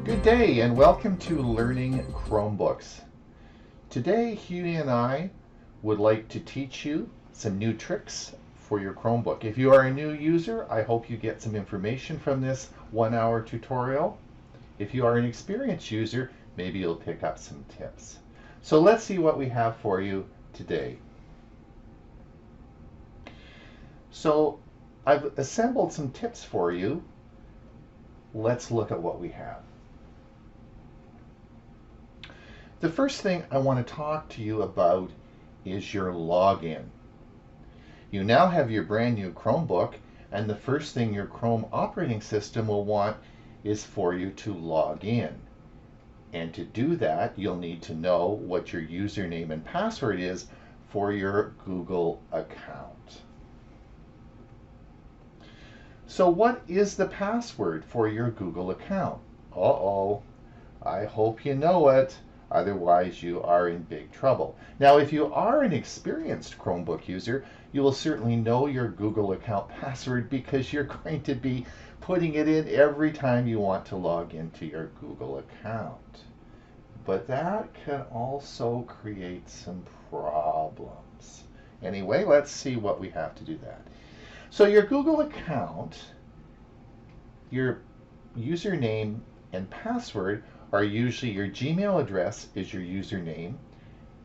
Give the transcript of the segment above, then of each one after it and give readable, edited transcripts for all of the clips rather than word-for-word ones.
Good day and welcome to Learning Chromebooks. Today Huey and I would like to teach you some new tricks for your Chromebook. If you are a new user, I hope you get some information from this 1-hour tutorial. If you are an experienced user, maybe you'll pick up some tips. So let's see what we have for you today. So I've assembled some tips for you. Let's look at what we have. The first thing I want to talk to you about is your login. You now have your brand new Chromebook, and the first thing your Chrome operating system will want is for you to log in. And to do that, you'll need to know what your username and password is for your Google account. So what is the password for your Google account? Uh-oh, I hope you know it. Otherwise, you are in big trouble. Now, if you are an experienced Chromebook user, you will certainly know your Google account password because you're going to be putting it in every time you want to log into your Google account. But that can also create some problems. Anyway, let's see what we have to do that. So your Google account, your username and password are usually your Gmail address is your username,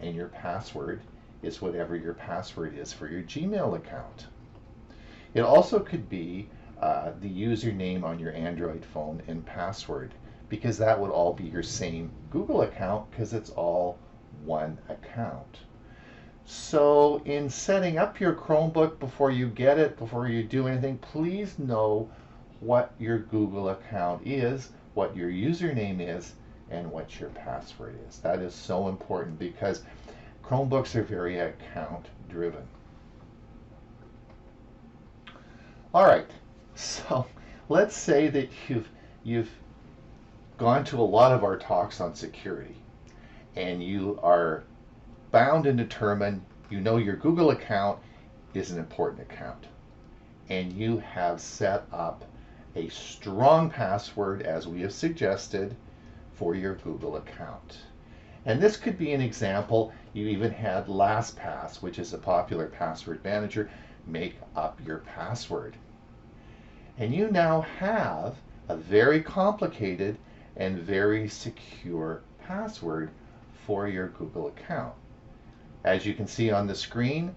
and your password is whatever your password is for your Gmail account. It also could be the username on your Android phone and password, because that would all be your same Google account because it's all one account. So in setting up your Chromebook, before you get it, before you do anything, please know what your Google account is, what your username is, and what your password is. That is so important because Chromebooks are very account driven. All right, so let's say that you've gone to a lot of our talks on security, and you are bound and determined, you know your Google account is an important account, and you have set up a strong password, as we have suggested, for your Google account. And this could be an example. You even had LastPass, which is a popular password manager, make up your password. And you now have a very complicated and very secure password for your Google account. As you can see on the screen,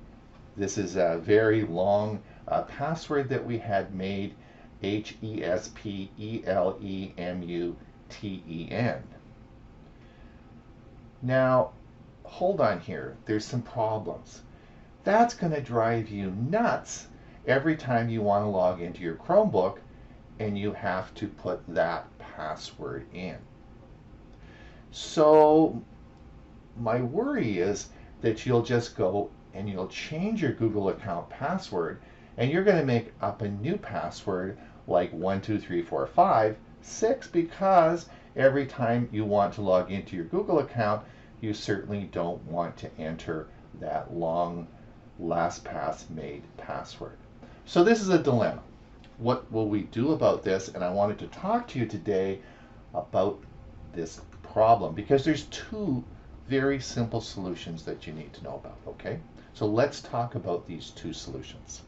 this is a very long password that we had made, HESPELEMUTEN. Now, hold on here. There's some problems. That's going to drive you nuts every time you want to log into your Chromebook and you have to put that password in. So my worry is that you'll just go and you'll change your Google account password, and you're going to make up a new password like 12345 6, because every time you want to log into your Google account, you certainly don't want to enter that long LastPass made password. So this is a dilemma. What will we do about this? And I wanted to talk to you today about this problem because there's two very simple solutions that you need to know about, okay? So let's talk about these two solutions.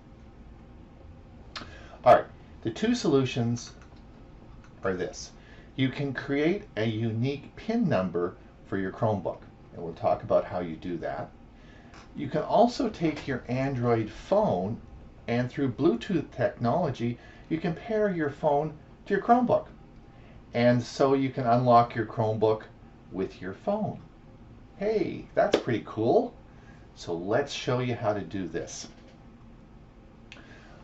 All right, the two solutions are this. You can create a unique PIN number for your Chromebook, and we'll talk about how you do that. You can also take your Android phone, and through Bluetooth technology, you can pair your phone to your Chromebook. And so you can unlock your Chromebook with your phone. Hey, that's pretty cool. So let's show you how to do this.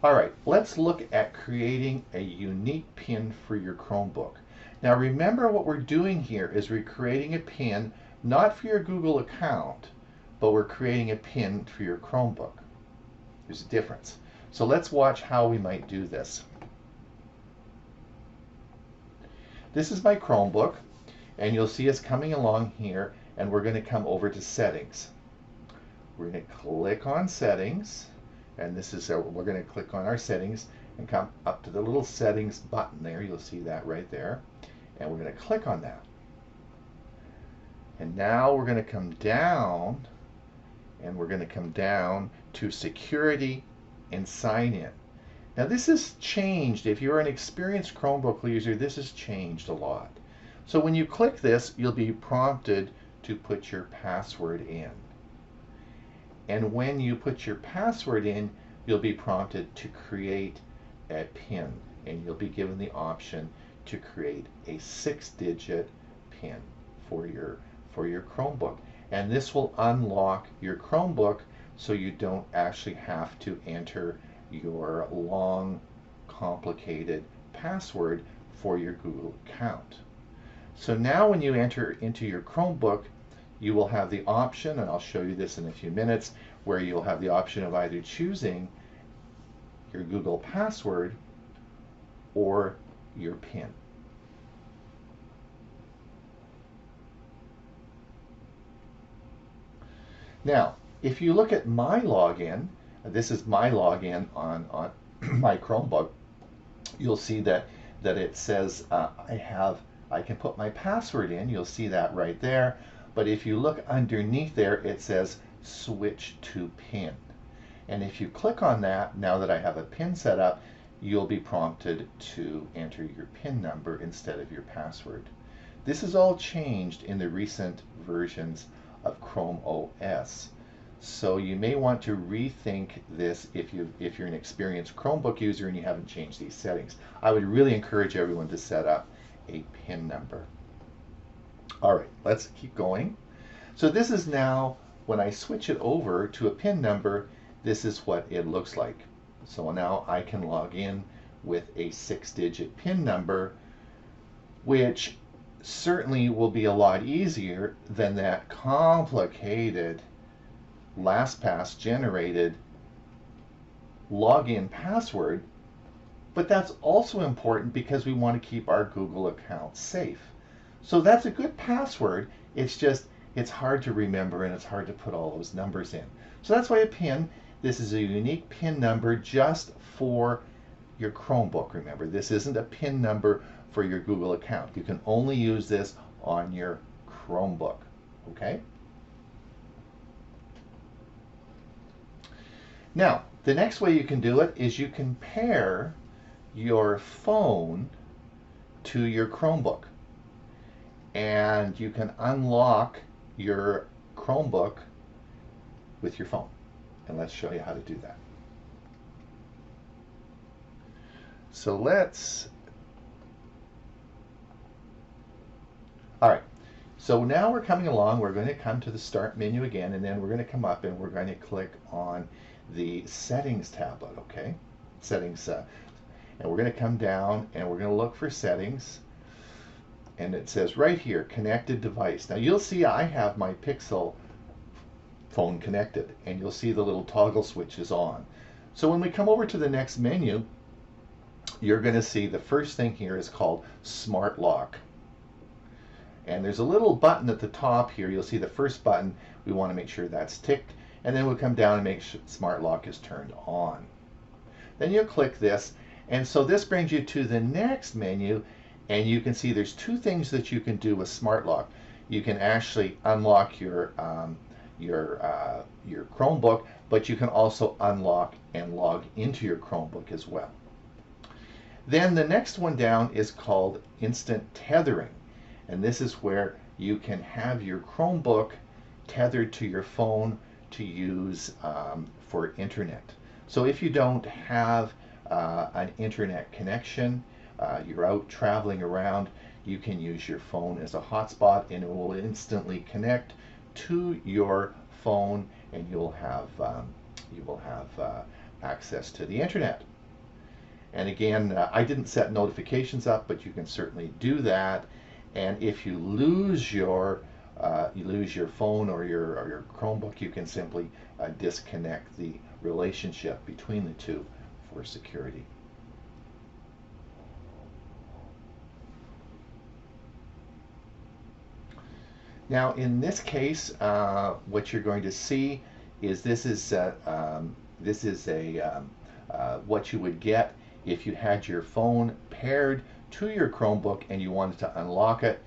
All right, let's look at creating a unique PIN for your Chromebook. Now remember, what we're doing here is we're creating a PIN not for your Google account, but we're creating a PIN for your Chromebook. There's a difference. So let's watch how we might do this. This is my Chromebook, and you'll see us coming along here, and we're going to come over to Settings. We're going to click on Settings, and this is we're going to click on our settings and come up to the little Settings button there. You'll see that right there. And we're going to click on that. And now we're going to come down, and we're going to come down to security and sign in. Now this has changed. If you're an experienced Chromebook user, this has changed a lot. So when you click this, you'll be prompted to put your password in. And when you put your password in, you'll be prompted to create a PIN, and you'll be given the option to create a 6-digit PIN for your Chromebook. And this will unlock your Chromebook so you don't actually have to enter your long, complicated password for your Google account. So now when you enter into your Chromebook, you will have the option, and I'll show you this in a few minutes, where you'll have the option of either choosing your Google password or your PIN. Now, if you look at my login, this is my login on my Chromebook, you'll see that it says I can put my password in. You'll see that right there. But if you look underneath there, it says switch to PIN. And if you click on that, now that I have a PIN set up, you'll be prompted to enter your PIN number instead of your password. This is all changed in the recent versions of Chrome OS. So you may want to rethink this if you're an experienced Chromebook user and you haven't changed these settings. I would really encourage everyone to set up a PIN number. All right, let's keep going. So this is now, when I switch it over to a PIN number, this is what it looks like. So now I can log in with a 6-digit PIN number, which certainly will be a lot easier than that complicated LastPass generated login password. But that's also important because we want to keep our Google account safe. So that's a good password. It's just, it's hard to remember and it's hard to put all those numbers in. So that's why a PIN, this is a unique PIN number just for your Chromebook. Remember, this isn't a PIN number for your Google account. You can only use this on your Chromebook, okay? Now, the next way you can do it is you can pair your phone to your Chromebook. And you can unlock your Chromebook with your phone. And let's show you how to do that. So all right. So now we're coming along. We're going to come to the Start menu again, and then we're going to come up and we're going to click on the Settings tablet, okay? Settings, and we're going to come down and we're going to look for Settings. And it says right here, Connected Device. Now you'll see I have my Pixel phone connected, and you'll see the little toggle switch is on. So when we come over to the next menu, you're going to see the first thing here is called Smart Lock. And there's a little button at the top here. You'll see the first button. We want to make sure that's ticked. And then we'll come down and make sure Smart Lock is turned on. Then you'll click this. And so this brings you to the next menu. And you can see there's two things that you can do with Smart Lock. You can actually unlock your Chromebook, but you can also unlock and log into your Chromebook as well. Then the next one down is called Instant Tethering. And this is where you can have your Chromebook tethered to your phone to use for internet. So if you don't have an internet connection, you're out traveling around, you can use your phone as a hotspot and it will instantly connect to your phone, and you will have access to the internet. And again, I didn't set notifications up, but you can certainly do that. And if you lose your phone or your Chromebook, you can simply disconnect the relationship between the two for security. Now, in this case, what you're going to see is this is what you would get if you had your phone paired to your Chromebook and you wanted to unlock it,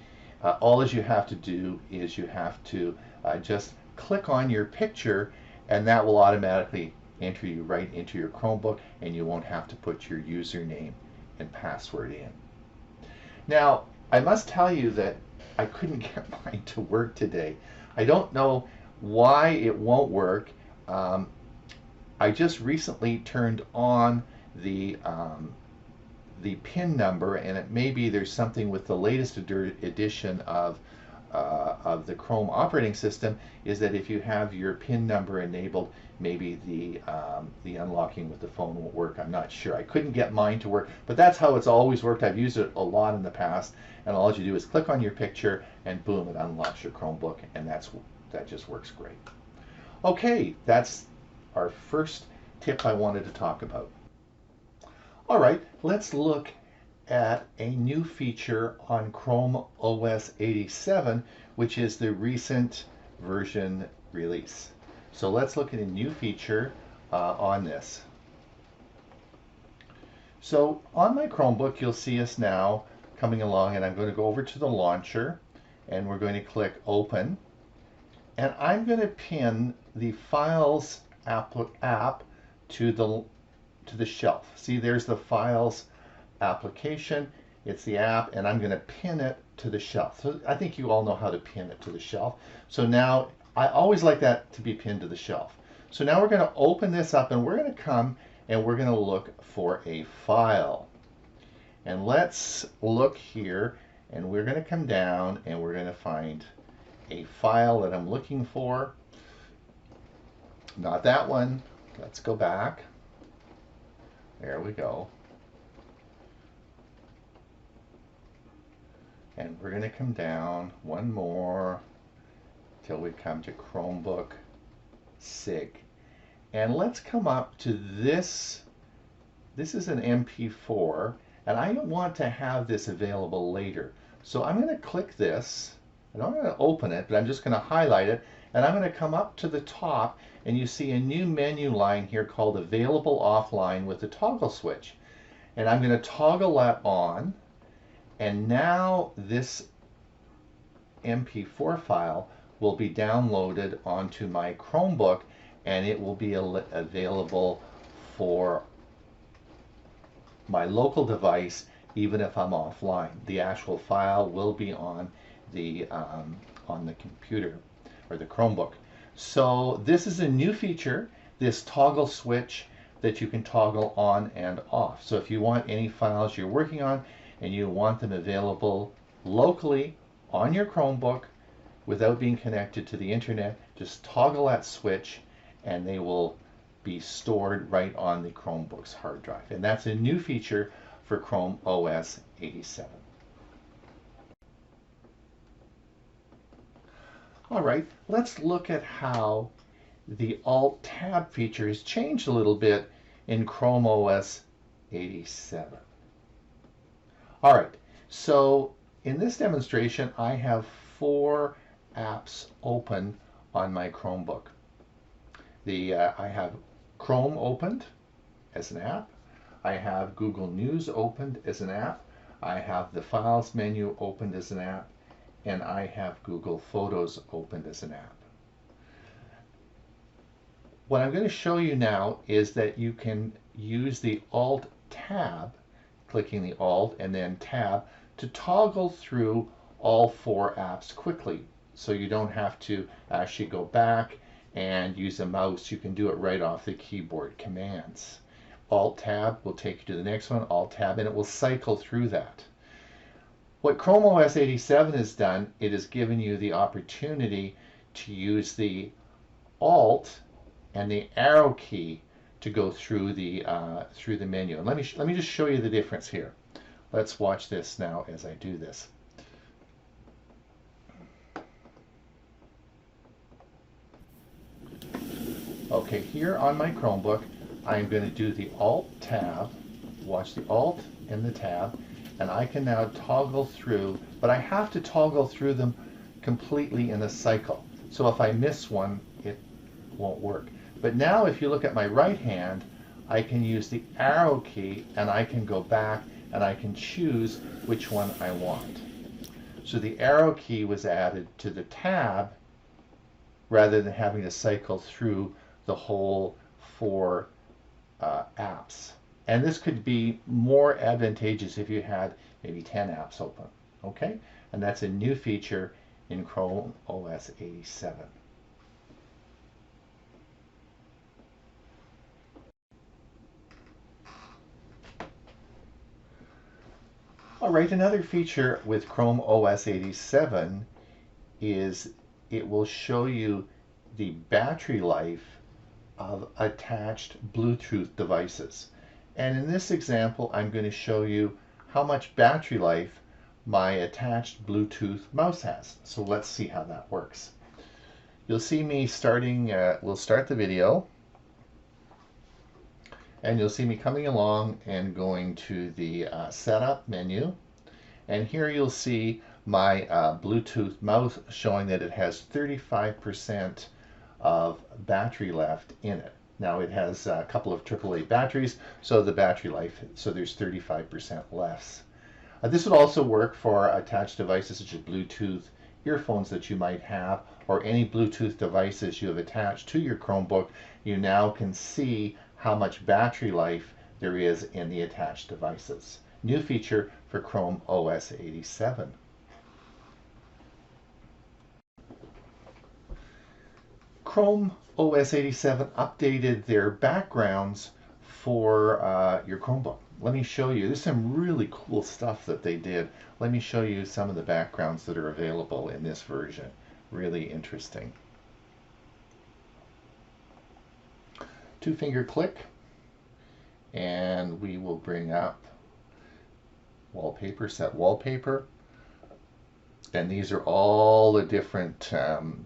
all you have to do is you have to just click on your picture, and that will automatically enter you right into your Chromebook, and you won't have to put your username and password in. Now, I must tell you that I couldn't get mine to work today. I don't know why it won't work. I just recently turned on the PIN number, and it may be there's something with the latest edition of the Chrome operating system, is that if you have your PIN number enabled, maybe the unlocking with the phone won't work. I'm not sure. I couldn't get mine to work, but that's how it's always worked. I've used it a lot in the past, and all you do is click on your picture, and boom, it unlocks your Chromebook, and that just works great. Okay, that's our first tip I wanted to talk about. All right, let's look at a new feature on Chrome OS 87, which is the recent version release. So let's look at a new feature on this. So on my Chromebook, you'll see us now coming along, and I'm going to go over to the launcher, and we're going to click Open. And I'm going to pin the Files app to the shelf. See, there's the Files application. It's the app, and I'm going to pin it to the shelf. So I think you all know how to pin it to the shelf. So now I always like that to be pinned to the shelf. So now we're going to open this up, and we're going to come and we're going to look for a file. And let's look here, and we're going to come down and we're going to find a file that I'm looking for. Not that one. Let's go back. There we go. And we're going to come down one more till we come to Chromebook SIG. And let's come up to this. This is an MP4, and I want to have this available later. So I'm going to click this, and I'm going to open it, but I'm just going to highlight it, and I'm going to come up to the top, and you see a new menu line here called Available Offline with the toggle switch. And I'm going to toggle that on, and now this MP4 file will be downloaded onto my Chromebook, and it will be available for my local device even if I'm offline. The actual file will be on the computer or the Chromebook. So this is a new feature, this toggle switch that you can toggle on and off. So if you want any files you're working on and you want them available locally on your Chromebook without being connected to the internet, just toggle that switch and they will be stored right on the Chromebook's hard drive. And that's a new feature for Chrome OS 87. All right, let's look at how the Alt-Tab feature has changed a little bit in Chrome OS 87. All right, so in this demonstration, I have 4 apps open on my Chromebook. I have Chrome opened as an app. I have Google News opened as an app. I have the Files menu opened as an app. And I have Google Photos opened as an app. What I'm going to show you now is that you can use the Alt-Tab, clicking the Alt and then Tab, to toggle through all 4 apps quickly. So you don't have to actually go back and use a mouse. You can do it right off the keyboard commands. Alt-Tab will take you to the next one, Alt-Tab, and it will cycle through that. What Chrome OS 87 has done, it has given you the opportunity to use the Alt and the arrow key to go through the menu. And let me just show you the difference here. Let's watch this now as I do this. Okay, here on my Chromebook, I'm going to do the Alt-Tab. Watch the Alt and the Tab. And I can now toggle through, but I have to toggle through them completely in a cycle. So if I miss one, it won't work. But now if you look at my right hand, I can use the arrow key and I can go back and I can choose which one I want. So the arrow key was added to the tab rather than having to cycle through the whole 4 apps. And this could be more advantageous if you had maybe 10 apps open. Okay? And that's a new feature in Chrome OS 87. All right, another feature with Chrome OS 87 is it will show you the battery life of attached Bluetooth devices. And in this example, I'm going to show you how much battery life my attached Bluetooth mouse has. So let's see how that works. You'll see me starting, we'll start the video, and you'll see me coming along and going to the setup menu. And here you'll see my Bluetooth mouse showing that it has 35% of battery left in it. Now it has a couple of AAA batteries, so the battery life, so there's 35% less. This would also work for attached devices such as Bluetooth earphones that you might have, or any Bluetooth devices you have attached to your Chromebook. You now can see how much battery life there is in the attached devices. New feature for Chrome OS 87. Chrome OS 87 updated their backgrounds for your Chromebook. Let me show you. There's some really cool stuff that they did. Let me show you some of the backgrounds that are available in this version. Really interesting. 2-finger click, and we will bring up Wallpaper, set wallpaper. And these are all the different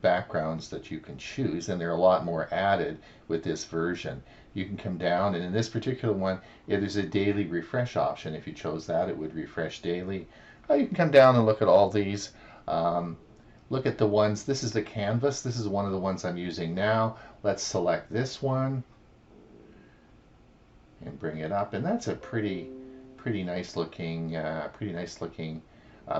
backgrounds that you can choose, and there are a lot more added with this version. You can come down, and in this particular one, there's a daily refresh option. If you chose that, it would refresh daily. You can come down and look at all these. Look at the ones. This is the canvas. This is one of the ones I'm using now. Let's select this one and bring it up, and that's a pretty nice looking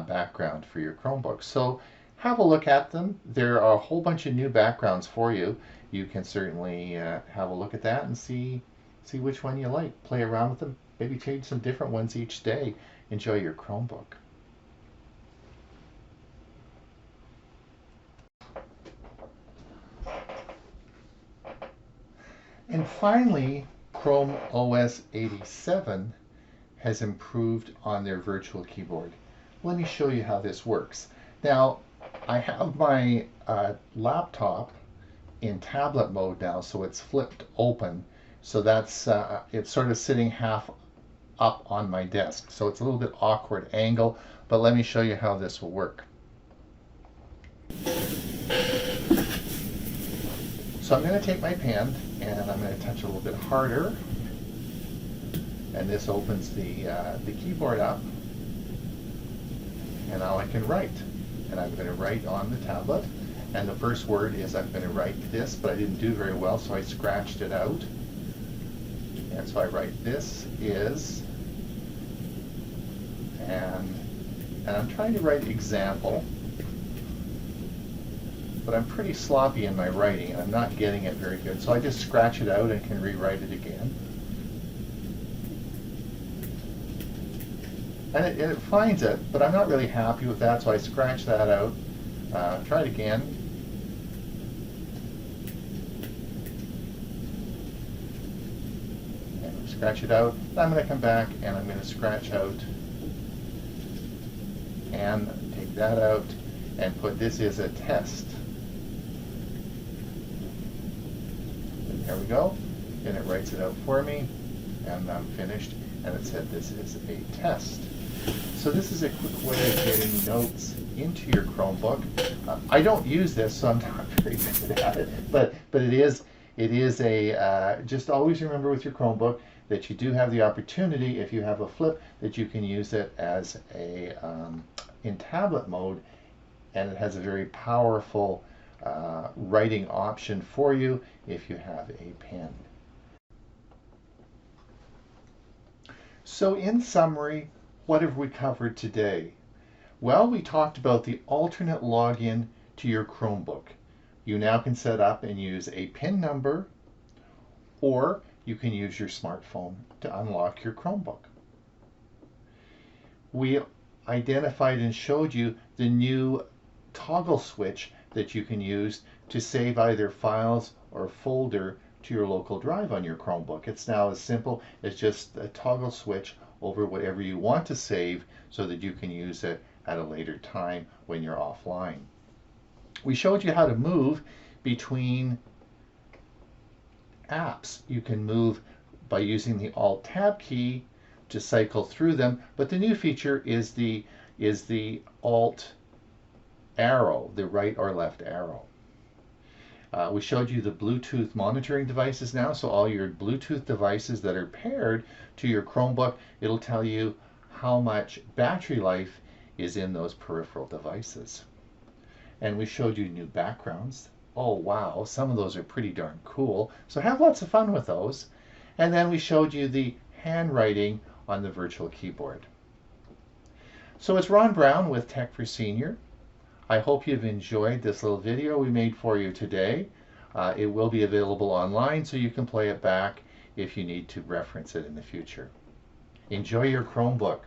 background for your Chromebook. So have a look at them. There are a whole bunch of new backgrounds for you. You can certainly have a look at that and see which one you like. Play around with them. Maybe change some different ones each day. Enjoy your Chromebook. And finally, Chrome OS 87 has improved on their virtual keyboard. Let me show you how this works. Now, I have my laptop in tablet mode now, so it's flipped open. So that's it's sort of sitting half up on my desk. So it's a little bit awkward angle, but let me show you how this will work. So I'm going to take my pen and I'm going to touch it a little bit harder, and this opens the keyboard up, and now I can write. And I'm going to write on the tablet, and the first word is I'm going to write this, but I didn't do very well, so I scratched it out. And so I write this is, and I'm trying to write example, but I'm pretty sloppy in my writing and I'm not getting it very good. So I just scratch it out and can rewrite it again. And it finds it, but I'm not really happy with that, so I scratch that out. Try it again. And scratch it out. I'm going to come back and I'm going to scratch out and take that out and put this as a test. And there we go. And it writes it out for me, and I'm finished. And it said this is a test. So this is a quick way of getting notes into your Chromebook. I don't use this, so I'm not very good at it. But it is a just always remember with your Chromebook that you do have the opportunity, if you have a flip, that you can use it as a in tablet mode, and it has a very powerful writing option for you if you have a pen. So in summary, what have we covered today? Well, we talked about the alternate login to your Chromebook. You now can set up and use a PIN number, or you can use your smartphone to unlock your Chromebook. We identified and showed you the new toggle switch that you can use to save either files or folder to your local drive on your Chromebook. It's now as simple as just a toggle switch over whatever you want to save so that you can use it at a later time when you're offline. We showed you how to move between apps. You can move by using the Alt-Tab key to cycle through them, but the new feature is the Alt arrow, the right or left arrow. We showed you the Bluetooth monitoring devices now, so all your Bluetooth devices that are paired to your Chromebook, it'll tell you how much battery life is in those peripheral devices. And we showed you new backgrounds. Oh wow, some of those are pretty darn cool. So have lots of fun with those. And then we showed you the handwriting on the virtual keyboard. So it's Ron Brown with Tech for Senior. I hope you've enjoyed this little video we made for you today. It will be available online so you can play it back if you need to reference it in the future. Enjoy your Chromebook.